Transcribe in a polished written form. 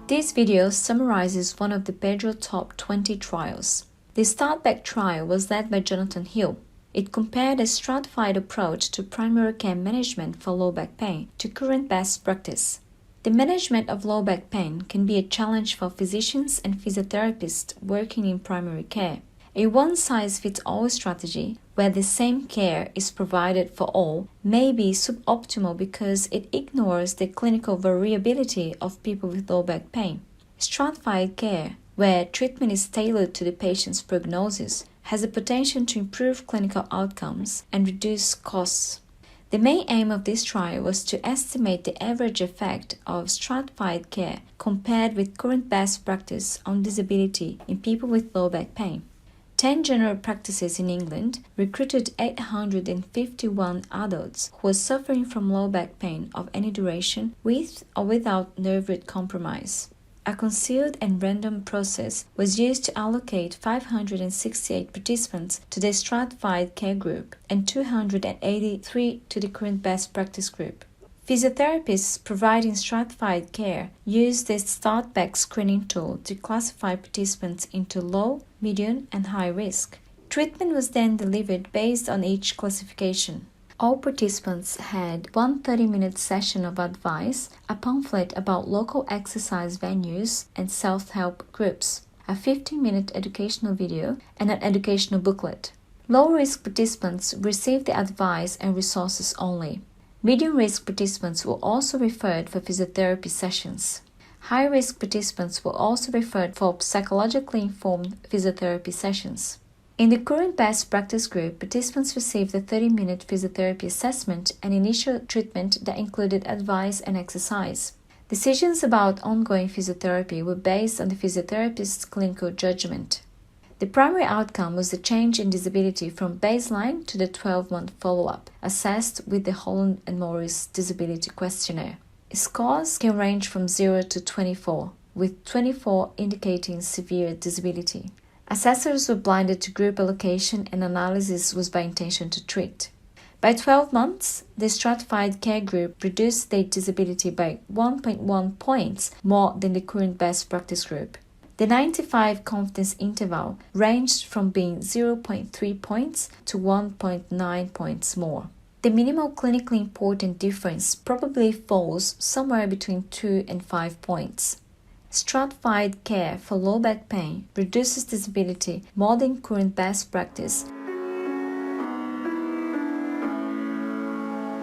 This video summarizes one of the PEDro top 20 trials. The StartBack trial was led by Jonathon Hill. It compared a stratified approach to primary care management for low back pain to current best practice. The management of low back pain can be a challenge for physicians and physiotherapists working in primary care. A one-size-fits-all strategy, where the same care is provided for all, may be suboptimal because it ignores the clinical variability of people with low back pain. Stratified care, where treatment is tailored to the patient's prognosis, has the potential to improve clinical outcomes and reduce costs. The main aim of this trial was to estimate the average effect of stratified care compared with current best practice on disability in people with low back pain. 10 general practices in England recruited 851 adults who were suffering from low back pain of any duration with or without nerve root compromise. A concealed and random process was used to allocate 568 participants to the stratified care group and 283 to the current best practice group. Physiotherapists providing stratified care used the StartBack screening tool to classify participants into low, medium, and high risk. Treatment was then delivered based on each classification. All participants had one 30-minute session of advice, a pamphlet about local exercise venues and self-help groups, a 15-minute educational video, and an educational booklet. Low-risk participants received the advice and resources only. Medium-risk participants were also referred for physiotherapy sessions. High-risk participants were also referred for psychologically informed physiotherapy sessions. In the current best practice group, participants received a 30-minute physiotherapy assessment and initial treatment that included advice and exercise. Decisions about ongoing physiotherapy were based on the physiotherapist's clinical judgment. The primary outcome was the change in disability from baseline to the 12-month follow-up, assessed with the Holland and Morris Disability Questionnaire. Scores can range from 0 to 24, with 24 indicating severe disability. Assessors were blinded to group allocation and analysis was by intention to treat. By 12 months, the stratified care group reduced their disability by 1.1 points more than the current best practice group. The 95 confidence interval ranged from being 0.3 points to 1.9 points more. The minimal clinically important difference probably falls somewhere between 2 and 5 points. Stratified care for low back pain reduces disability more than current best practice